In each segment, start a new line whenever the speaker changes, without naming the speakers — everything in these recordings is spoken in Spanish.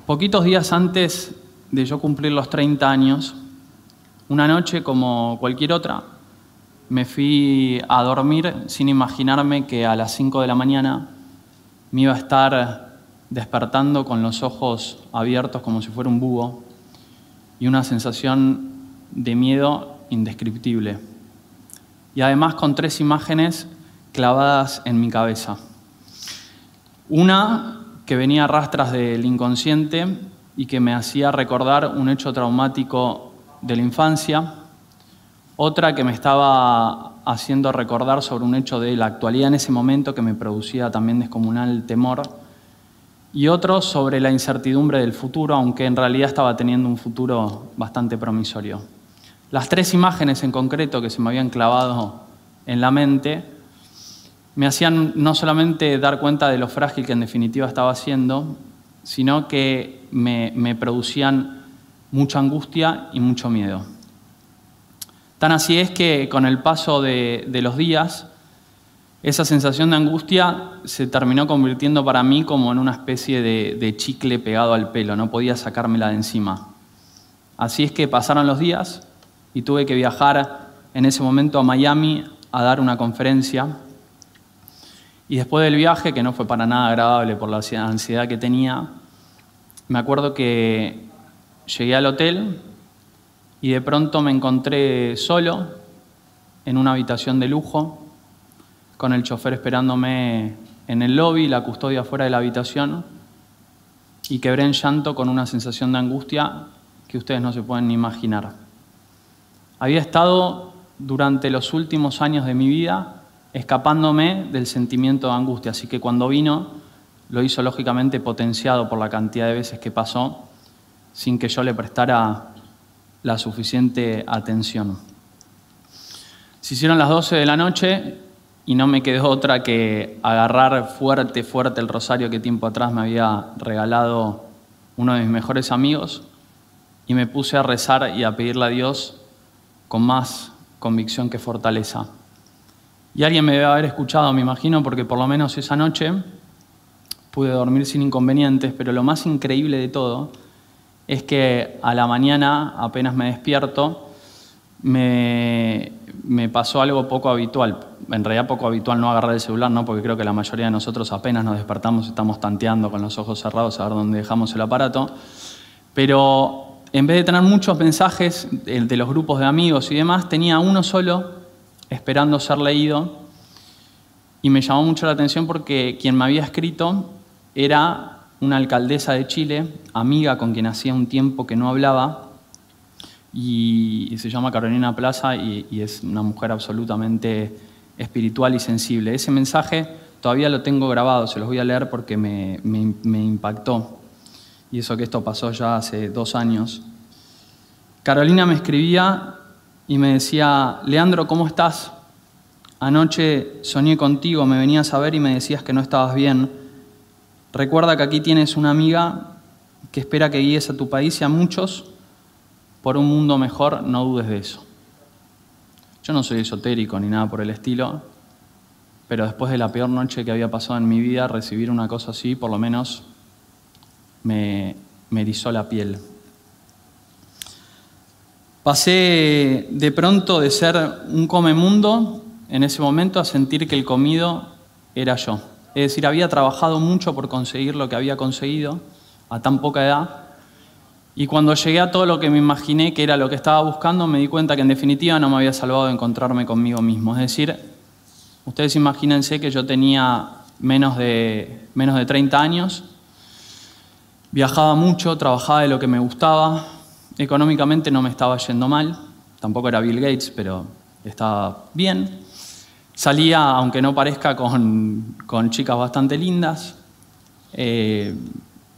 Poquitos días antes de yo cumplir los 30 años, una noche como cualquier otra, me fui a dormir sin imaginarme que a las 5 de la mañana me iba a estar despertando con los ojos abiertos como si fuera un búho y una sensación de miedo indescriptible. Y además con 3 imágenes clavadas en mi cabeza. Una que venía a rastras del inconsciente y que me hacía recordar un hecho traumático de la infancia. Otra que me estaba haciendo recordar sobre un hecho de la actualidad en ese momento que me producía también descomunal temor. Y otro sobre la incertidumbre del futuro, aunque en realidad estaba teniendo un futuro bastante promisorio. Las 3 imágenes en concreto que se me habían clavado en la mente me hacían no solamente dar cuenta de lo frágil que en definitiva estaba siendo, sino que me producían mucha angustia y mucho miedo. Tan así es que con el paso de los días, esa sensación de angustia se terminó convirtiendo para mí como en una especie de chicle pegado al pelo, no podía sacármela de encima. Así es que pasaron los días y tuve que viajar en ese momento a Miami a dar una conferencia. Y después del viaje, que no fue para nada agradable por la ansiedad que tenía, me acuerdo que llegué al hotel y de pronto me encontré solo en una habitación de lujo, con el chofer esperándome en el lobby, la custodia fuera de la habitación, y quebré en llanto con una sensación de angustia que ustedes no se pueden ni imaginar. Había estado durante los últimos años de mi vida escapándome del sentimiento de angustia, así que cuando vino lo hizo lógicamente potenciado por la cantidad de veces que pasó sin que yo le prestara la suficiente atención. Se hicieron las 12 de la noche y no me quedó otra que agarrar fuerte el rosario que tiempo atrás me había regalado uno de mis mejores amigos y me puse a rezar y a pedirle a Dios con más convicción que fortaleza. Y alguien me debe haber escuchado, me imagino, porque por lo menos esa noche pude dormir sin inconvenientes, pero lo más increíble de todo es que a la mañana, apenas me despierto, me pasó algo poco habitual. En realidad poco habitual no agarrar el celular, ¿no? Porque creo que la mayoría de nosotros apenas nos despertamos estamos tanteando con los ojos cerrados a ver dónde dejamos el aparato. Pero en vez de tener muchos mensajes de los grupos de amigos y demás, tenía uno solo esperando ser leído, y me llamó mucho la atención porque quien me había escrito era una alcaldesa de Chile, amiga con quien hacía un tiempo que no hablaba, y se llama Carolina Plaza y es una mujer absolutamente espiritual y sensible. Ese mensaje todavía lo tengo grabado, se los voy a leer porque me impactó, y eso que esto pasó ya hace 2 años. Carolina me escribía y me decía: Leandro, ¿cómo estás? Anoche soñé contigo, me venías a ver y me decías que no estabas bien. Recuerda que aquí tienes una amiga que espera que guíes a tu país y a muchos por un mundo mejor, no dudes de eso. Yo no soy esotérico ni nada por el estilo, pero después de la peor noche que había pasado en mi vida, recibir una cosa así, por lo menos me erizó la piel. Pasé de pronto de ser un comemundo en ese momento a sentir que el comido era yo. Es decir, había trabajado mucho por conseguir lo que había conseguido a tan poca edad, y cuando llegué a todo lo que me imaginé que era lo que estaba buscando, me di cuenta que en definitiva no me había salvado de encontrarme conmigo mismo. Es decir, ustedes imagínense que yo tenía menos de 30 años, viajaba mucho, trabajaba de lo que me gustaba. Económicamente no me estaba yendo mal, tampoco era Bill Gates, pero estaba bien. Salía, aunque no parezca, con chicas bastante lindas.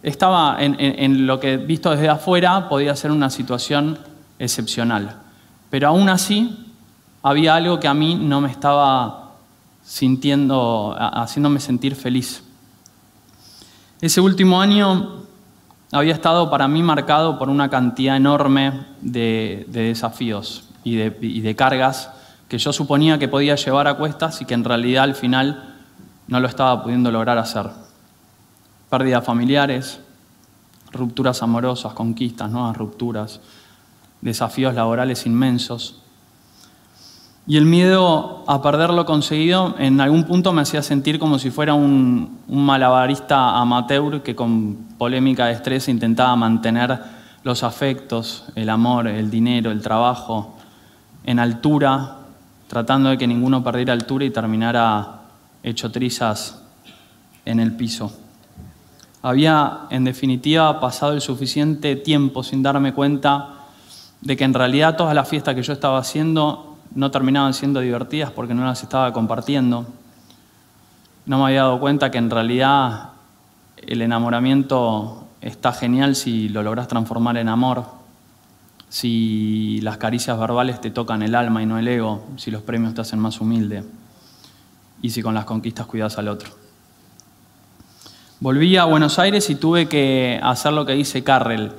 Estaba en lo que, visto desde afuera, podía ser una situación excepcional. Pero aún así, había algo que a mí no me estaba haciéndome sentir feliz. Ese último año había estado para mí marcado por una cantidad enorme de desafíos y de cargas que yo suponía que podía llevar a cuestas y que en realidad al final no lo estaba pudiendo lograr hacer. Pérdidas familiares, rupturas amorosas, conquistas, nuevas rupturas, desafíos laborales inmensos. Y el miedo a perder lo conseguido en algún punto me hacía sentir como si fuera un malabarista amateur que con polémica de estrés intentaba mantener los afectos, el amor, el dinero, el trabajo en altura, tratando de que ninguno perdiera altura y terminara hecho trizas en el piso. Había, en definitiva, pasado el suficiente tiempo sin darme cuenta de que en realidad todas las fiestas que yo estaba haciendo no terminaban siendo divertidas porque no las estaba compartiendo. No me había dado cuenta que en realidad el enamoramiento está genial si lo lográs transformar en amor, si las caricias verbales te tocan el alma y no el ego, si los premios te hacen más humilde y si con las conquistas cuidas al otro. Volví a Buenos Aires y tuve que hacer lo que dice Carrel,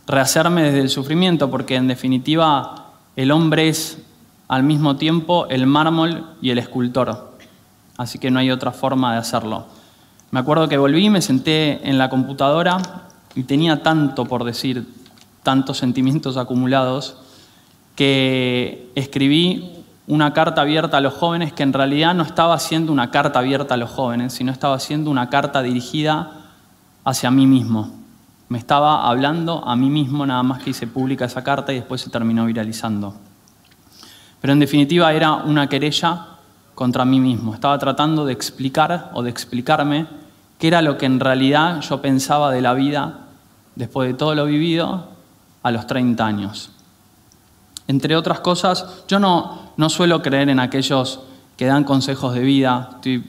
rehacerme desde el sufrimiento, porque en definitiva el hombre es al mismo tiempo el mármol y el escultor, así que no hay otra forma de hacerlo. Me acuerdo que volví, me senté en la computadora y tenía tanto por decir, tantos sentimientos acumulados, que escribí una carta abierta a los jóvenes que en realidad no estaba haciendo una carta abierta a los jóvenes, sino estaba haciendo una carta dirigida hacia mí mismo. Me estaba hablando a mí mismo, nada más que hice pública esa carta y después se terminó viralizando. Pero en definitiva era una querella contra mí mismo. Estaba tratando de explicar o de explicarme qué era lo que en realidad yo pensaba de la vida después de todo lo vivido a los 30 años. Entre otras cosas, yo no suelo creer en aquellos que dan consejos de vida, estoy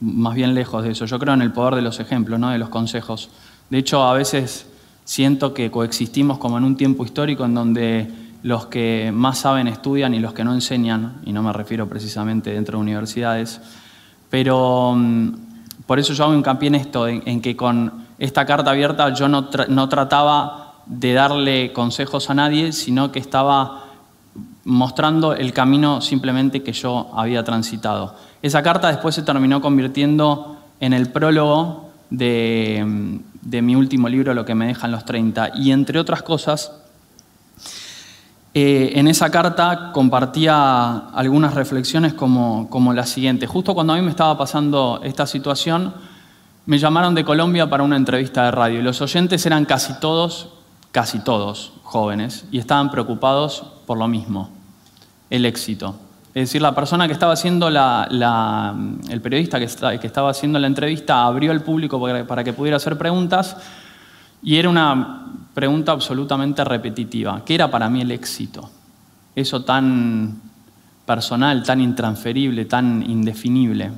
más bien lejos de eso. Yo creo en el poder de los ejemplos, no de los consejos. De hecho, a veces siento que coexistimos como en un tiempo histórico en donde los que más saben estudian y los que no enseñan, y no me refiero precisamente dentro de universidades, pero por eso yo hago hincapié en esto, en que con esta carta abierta yo no trataba de darle consejos a nadie, sino que estaba mostrando el camino simplemente que yo había transitado. Esa carta después se terminó convirtiendo en el prólogo de mi último libro, Lo que me dejan los 30, y entre otras cosas, en esa carta compartía algunas reflexiones como la siguiente. Justo cuando a mí me estaba pasando esta situación, me llamaron de Colombia para una entrevista de radio y los oyentes eran casi todos jóvenes y estaban preocupados por lo mismo, el éxito. Es decir, la persona que estaba haciendo el periodista que estaba haciendo la entrevista abrió al público para que pudiera hacer preguntas y era una pregunta absolutamente repetitiva. ¿Qué era para mí el éxito? Eso tan personal, tan intransferible, tan indefinible.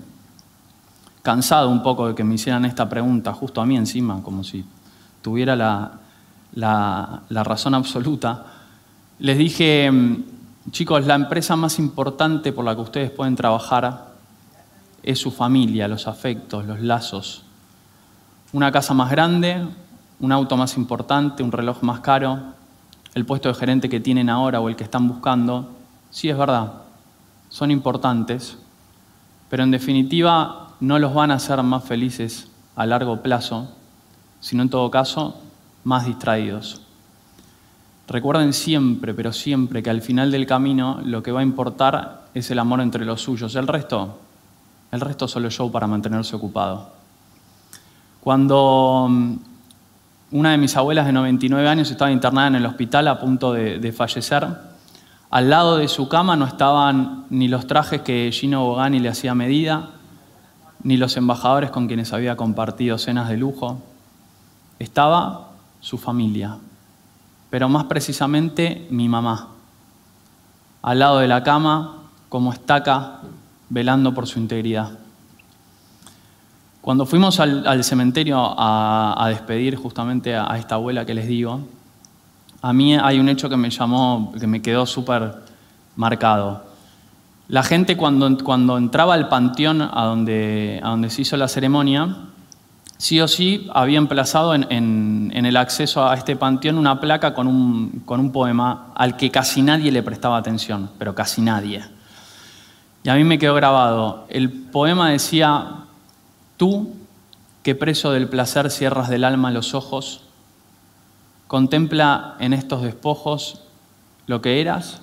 Cansado un poco de que me hicieran esta pregunta, justo a mí encima, como si tuviera la razón absoluta, les dije, chicos, la empresa más importante por la que ustedes pueden trabajar es su familia, los afectos, los lazos. Una casa más grande, un auto más importante, un reloj más caro, el puesto de gerente que tienen ahora o el que están buscando, sí es verdad, son importantes, pero en definitiva no los van a hacer más felices a largo plazo, sino en todo caso más distraídos. Recuerden siempre, pero siempre, que al final del camino lo que va a importar es el amor entre los suyos. El resto solo es show para mantenerse ocupado. Cuando una de mis abuelas de 99 años estaba internada en el hospital a punto de fallecer, al lado de su cama no estaban ni los trajes que Gino Bogani le hacía a medida, ni los embajadores con quienes había compartido cenas de lujo. Estaba su familia, pero más precisamente mi mamá, al lado de la cama, como estaca, velando por su integridad. Cuando fuimos al cementerio a despedir justamente a esta abuela que les digo, a mí hay un hecho que me quedó súper marcado. La gente cuando entraba al panteón a donde se hizo la ceremonia, sí o sí había emplazado en el acceso a este panteón una placa con un poema al que casi nadie le prestaba atención, pero casi nadie. Y a mí me quedó grabado. El poema decía: tú, que preso del placer cierras del alma los ojos, Contempla en estos despojos lo que eras,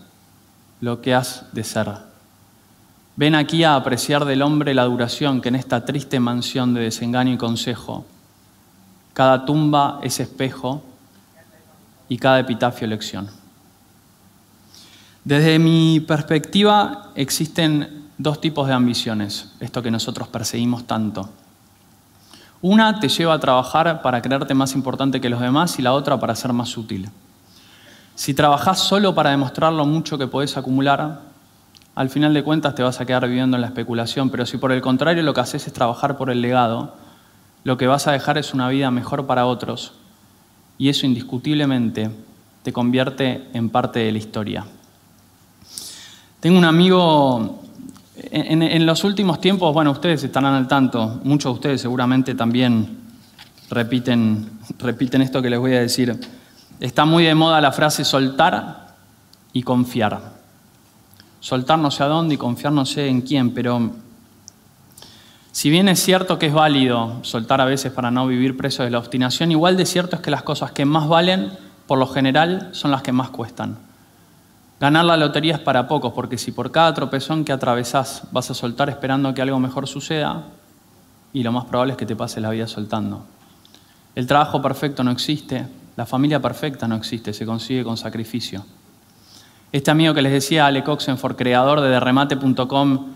lo que has de ser. Ven aquí a apreciar del hombre la duración que en esta triste mansión de desengaño y consejo, cada tumba es espejo y cada epitafio lección. Desde mi perspectiva existen dos tipos de ambiciones, esto que nosotros perseguimos tanto. Una te lleva a trabajar para creerte más importante que los demás y la otra para ser más útil. Si trabajás solo para demostrar lo mucho que podés acumular, al final de cuentas te vas a quedar viviendo en la especulación, pero si por el contrario lo que haces es trabajar por el legado, lo que vas a dejar es una vida mejor para otros y eso indiscutiblemente te convierte en parte de la historia. Tengo un amigo, en los últimos tiempos, bueno, ustedes estarán al tanto, muchos de ustedes seguramente también repiten esto que les voy a decir. Está muy de moda la frase soltar y confiar. Soltar no sé a dónde y confiar no sé en quién, pero si bien es cierto que es válido soltar a veces para no vivir preso de la obstinación, igual de cierto es que las cosas que más valen, por lo general, son las que más cuestan. Ganar la lotería es para pocos, porque si por cada tropezón que atravesás vas a soltar esperando que algo mejor suceda, y lo más probable es que te pases la vida soltando. El trabajo perfecto no existe, la familia perfecta no existe, se consigue con sacrificio. Este amigo que les decía, Alec Oxenford, creador de derremate.com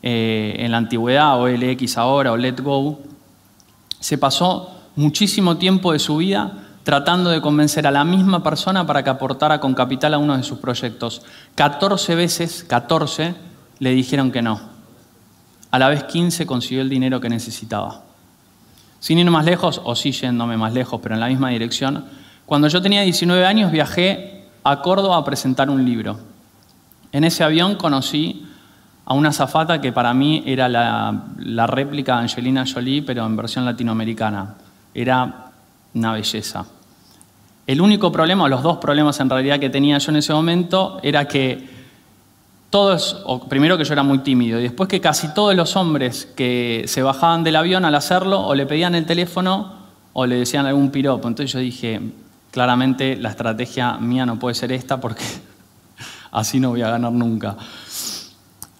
en la antigüedad, o LX ahora, o Let Go, se pasó muchísimo tiempo de su vida tratando de convencer a la misma persona para que aportara con capital a uno de sus proyectos. 14 veces, 14, le dijeron que no. A la vez 15 consiguió el dinero que necesitaba. Sin ir más lejos, o sí yéndome más lejos, pero en la misma dirección, cuando yo tenía 19 años viajé a Córdoba a presentar un libro. En ese avión conocí a una azafata que para mí era la réplica de Angelina Jolie, pero en versión latinoamericana. Era una belleza. El único problema, o los dos problemas en realidad que tenía yo en ese momento, era que todos, o primero que yo era muy tímido, y después que casi todos los hombres que se bajaban del avión al hacerlo, o le pedían el teléfono, o le decían algún piropo. Entonces yo dije, claramente la estrategia mía no puede ser esta, porque así no voy a ganar nunca.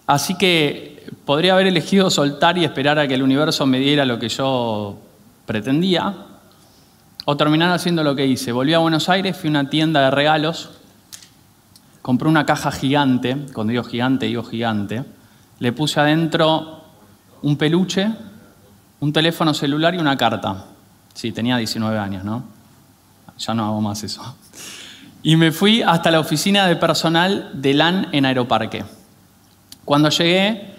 Así que podría haber elegido soltar y esperar a que el universo me diera lo que yo pretendía, o terminar haciendo lo que hice. Volví a Buenos Aires, fui a una tienda de regalos, compré una caja gigante, cuando digo gigante, le puse adentro un peluche, un teléfono celular y una carta. Sí, tenía 19 años, ¿no? Ya no hago más eso. Y me fui hasta la oficina de personal de LAN en Aeroparque. Cuando llegué,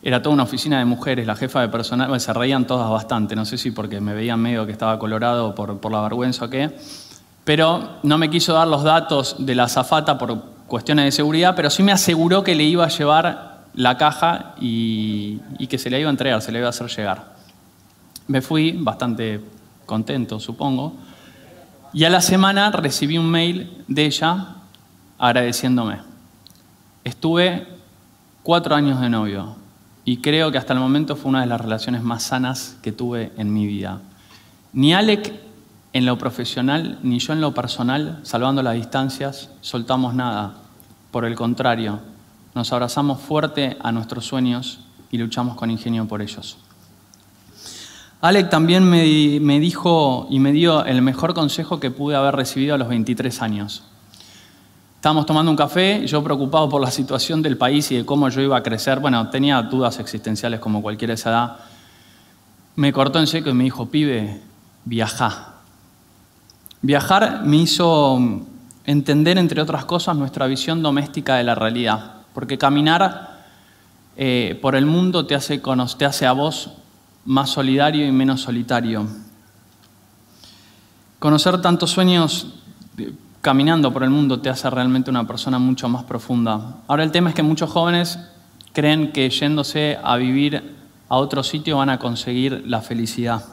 era toda una oficina de mujeres, la jefa de personal, bueno, se reían todas bastante, no sé si porque me veían medio que estaba colorado por la vergüenza o qué, pero no me quiso dar los datos de la azafata por cuestiones de seguridad, pero sí me aseguró que le iba a llevar la caja y que se la iba a entregar, se la iba a hacer llegar. Me fui bastante contento, supongo, y a la semana recibí un mail de ella agradeciéndome. Estuve 4 años de novio y creo que hasta el momento fue una de las relaciones más sanas que tuve en mi vida. Ni Alec en lo profesional, ni yo en lo personal, salvando las distancias, soltamos nada. Por el contrario, nos abrazamos fuerte a nuestros sueños y luchamos con ingenio por ellos. Alec también me dijo y me dio el mejor consejo que pude haber recibido a los 23 años. Estábamos tomando un café, yo preocupado por la situación del país y de cómo yo iba a crecer. Bueno, tenía dudas existenciales como cualquiera de esa edad. Me cortó en seco y me dijo, pibe, viajá. Viajar me hizo entender, entre otras cosas, nuestra visión doméstica de la realidad. Porque caminar por el mundo te hace a vos más solidario y menos solitario. Conocer tantos sueños caminando por el mundo te hace realmente una persona mucho más profunda. Ahora el tema es que muchos jóvenes creen que yéndose a vivir a otro sitio van a conseguir la felicidad.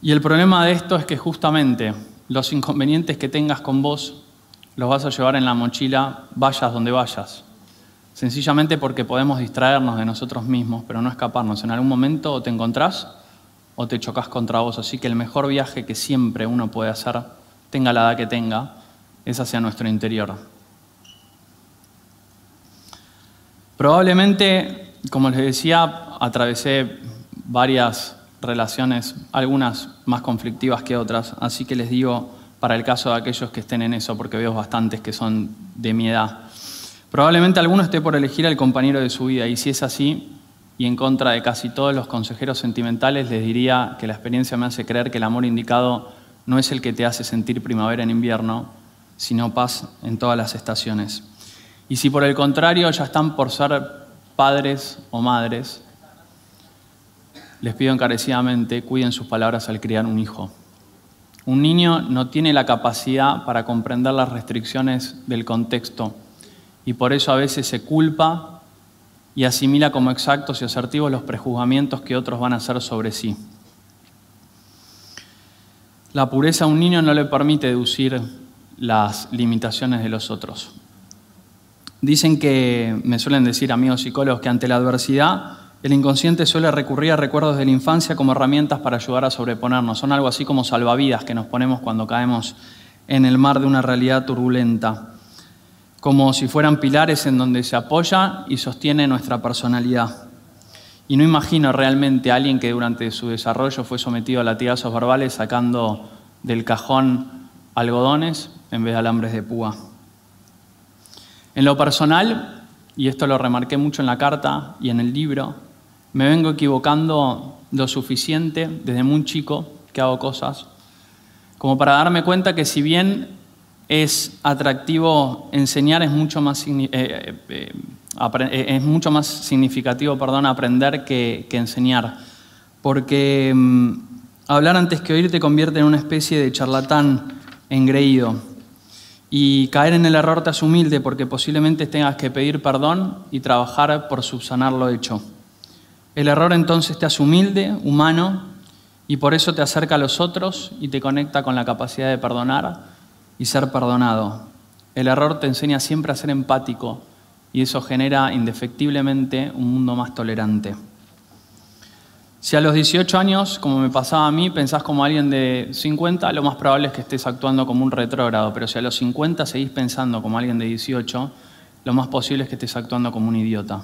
Y el problema de esto es que justamente los inconvenientes que tengas con vos los vas a llevar en la mochila, vayas donde vayas. Sencillamente porque podemos distraernos de nosotros mismos, pero no escaparnos. En algún momento o te encontrás o te chocas contra vos. Así que el mejor viaje que siempre uno puede hacer, tenga la edad que tenga, es hacia nuestro interior. Probablemente, como les decía, atravesé varias relaciones, algunas más conflictivas que otras, así que les digo, para el caso de aquellos que estén en eso, porque veo bastantes que son de mi edad, probablemente alguno esté por elegir al compañero de su vida, y si es así, y en contra de casi todos los consejeros sentimentales, les diría que la experiencia me hace creer que el amor indicado no es el que te hace sentir primavera en invierno, sino paz en todas las estaciones. Y si por el contrario ya están por ser padres o madres, les pido encarecidamente, cuiden sus palabras al criar un hijo. Un niño no tiene la capacidad para comprender las restricciones del contexto y por eso a veces se culpa y asimila como exactos y asertivos los prejuzgamientos que otros van a hacer sobre sí. La pureza a un niño no le permite deducir las limitaciones de los otros. Dicen que, me suelen decir amigos psicólogos, que ante la adversidad el inconsciente suele recurrir a recuerdos de la infancia como herramientas para ayudar a sobreponernos. Son algo así como salvavidas que nos ponemos cuando caemos en el mar de una realidad turbulenta, como si fueran pilares en donde se apoya y sostiene nuestra personalidad. Y no imagino realmente a alguien que durante su desarrollo fue sometido a latigazos verbales sacando del cajón algodones en vez de alambres de púa. En lo personal, y esto lo remarqué mucho en la carta y en el libro, me vengo equivocando lo suficiente desde muy chico que hago cosas, como para darme cuenta que si bien es atractivo enseñar, es mucho más significativo aprender que enseñar. Porque hablar antes que oír te convierte en una especie de charlatán engreído. Y caer en el error te hace humilde porque posiblemente tengas que pedir perdón y trabajar por subsanar lo hecho. El error entonces te hace humilde, humano, y por eso te acerca a los otros y te conecta con la capacidad de perdonar y ser perdonado. El error te enseña siempre a ser empático y eso genera indefectiblemente un mundo más tolerante. Si a los 18 años, como me pasaba a mí, pensás como alguien de 50, lo más probable es que estés actuando como un retrógrado, pero si a los 50 seguís pensando como alguien de 18, lo más posible es que estés actuando como un idiota.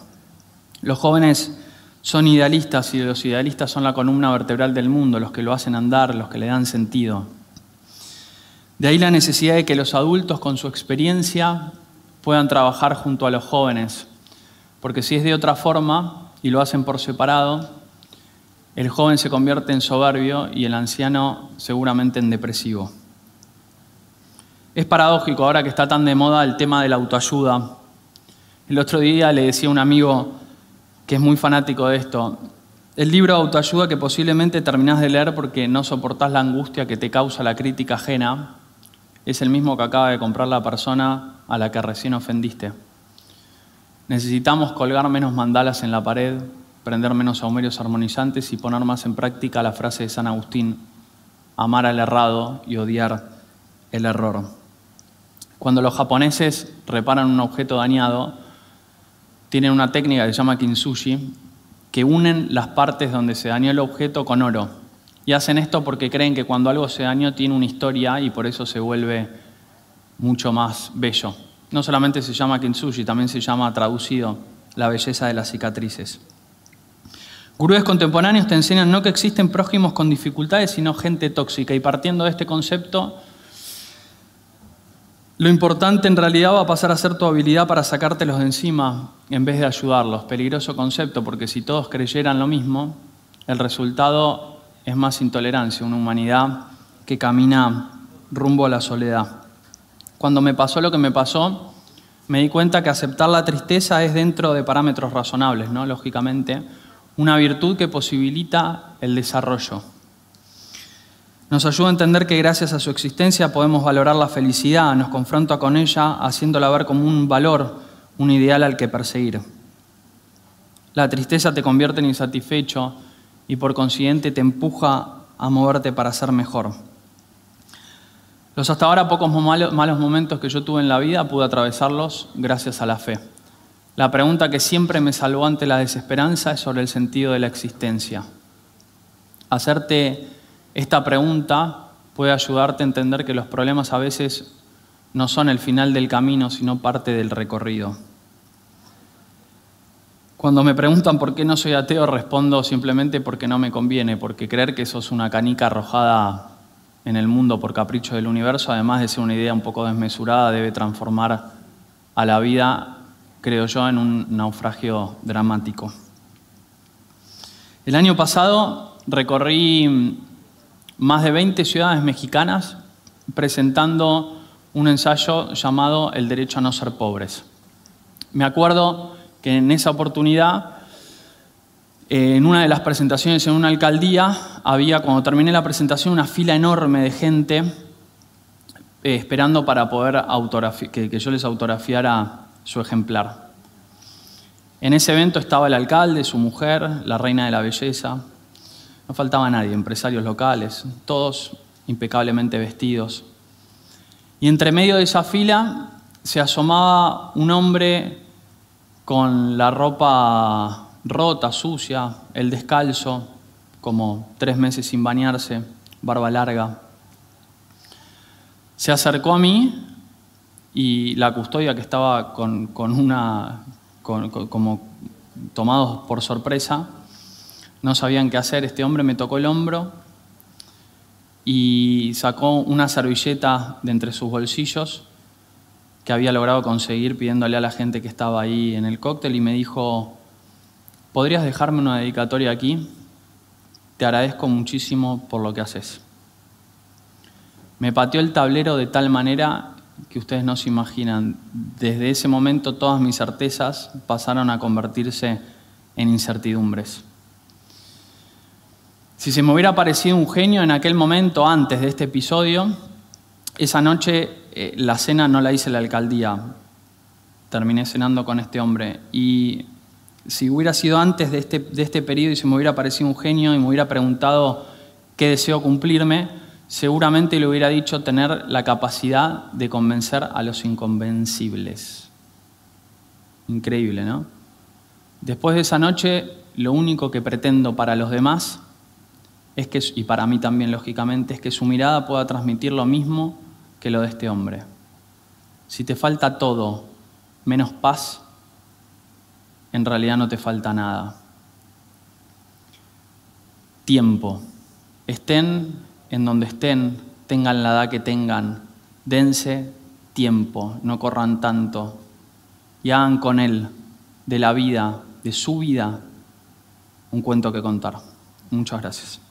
Los jóvenes son idealistas y los idealistas son la columna vertebral del mundo, los que lo hacen andar, los que le dan sentido. De ahí la necesidad de que los adultos con su experiencia puedan trabajar junto a los jóvenes, porque si es de otra forma y lo hacen por separado, el joven se convierte en soberbio y el anciano seguramente en depresivo. Es paradójico ahora que está tan de moda el tema de la autoayuda. El otro día le decía a un amigo que es muy fanático de esto, el libro de autoayuda que posiblemente terminás de leer porque no soportás la angustia que te causa la crítica ajena, es el mismo que acaba de comprar la persona a la que recién ofendiste. Necesitamos colgar menos mandalas en la pared, prender menos saumerios armonizantes y poner más en práctica la frase de San Agustín, amar al errado y odiar el error. Cuando los japoneses reparan un objeto dañado, tienen una técnica que se llama kintsugi, que unen las partes donde se dañó el objeto con oro. Y hacen esto porque creen que cuando algo se dañó tiene una historia y por eso se vuelve mucho más bello. No solamente se llama kintsugi, también se llama, traducido, la belleza de las cicatrices. Gurúes contemporáneos te enseñan no que existen prójimos con dificultades, sino gente tóxica. Y partiendo de este concepto, lo importante en realidad va a pasar a ser tu habilidad para sacártelos de encima en vez de ayudarlos. Peligroso concepto, porque si todos creyeran lo mismo, el resultado es más intolerancia, una humanidad que camina rumbo a la soledad. Cuando me pasó lo que me pasó, me di cuenta que aceptar la tristeza es dentro de parámetros razonables, ¿no? Lógicamente, una virtud que posibilita el desarrollo. Nos ayuda a entender que gracias a su existencia podemos valorar la felicidad, nos confronta con ella haciéndola ver como un valor, un ideal al que perseguir. La tristeza te convierte en insatisfecho y por consiguiente te empuja a moverte para ser mejor. Los hasta ahora pocos malos momentos que yo tuve en la vida pude atravesarlos gracias a la fe. La pregunta que siempre me salvó ante la desesperanza es sobre el sentido de la existencia. hacerte esta pregunta puede ayudarte a entender que los problemas a veces no son el final del camino, sino parte del recorrido. Cuando me preguntan por qué no soy ateo, respondo simplemente porque no me conviene, porque creer que sos una canica arrojada en el mundo por capricho del universo, además de ser una idea un poco desmesurada, debe transformar a la vida, creo yo, en un naufragio dramático. El año pasado recorrí más de 20 ciudades mexicanas presentando un ensayo llamado El derecho a no ser pobres. Me acuerdo que en esa oportunidad, en una de las presentaciones en una alcaldía, había, cuando terminé la presentación, una fila enorme de gente esperando para poder que yo les autografiara su ejemplar. En ese evento estaba el alcalde, su mujer, la reina de la belleza. No faltaba nadie, empresarios locales, todos impecablemente vestidos. Y entre medio de esa fila se asomaba un hombre con la ropa rota, sucia, el descalzo, como 3 meses sin bañarse, barba larga. Se acercó a mí y la custodia, que estaba como tomados por sorpresa, no sabían qué hacer. Este hombre me tocó el hombro y sacó una servilleta de entre sus bolsillos que había logrado conseguir pidiéndole a la gente que estaba ahí en el cóctel, y me dijo: ¿podrías dejarme una dedicatoria aquí? Te agradezco muchísimo por lo que haces. Me pateó el tablero de tal manera que ustedes no se imaginan. Desde ese momento todas mis certezas pasaron a convertirse en incertidumbres. Si se me hubiera parecido un genio en aquel momento, antes de este episodio, esa noche la cena no la hice en la alcaldía. Terminé cenando con este hombre. Y si hubiera sido antes de este periodo y se me hubiera parecido un genio y me hubiera preguntado qué deseo cumplirme, seguramente le hubiera dicho tener la capacidad de convencer a los inconvencibles. Increíble, ¿no? Después de esa noche, lo único que pretendo para los demás es que, y para mí también lógicamente, es que su mirada pueda transmitir lo mismo que lo de este hombre. Si te falta todo menos paz, en realidad no te falta nada. Tiempo. Estén en donde estén, tengan la edad que tengan, dense tiempo, no corran tanto y hagan con él, de la vida, de su vida, un cuento que contar. Muchas gracias.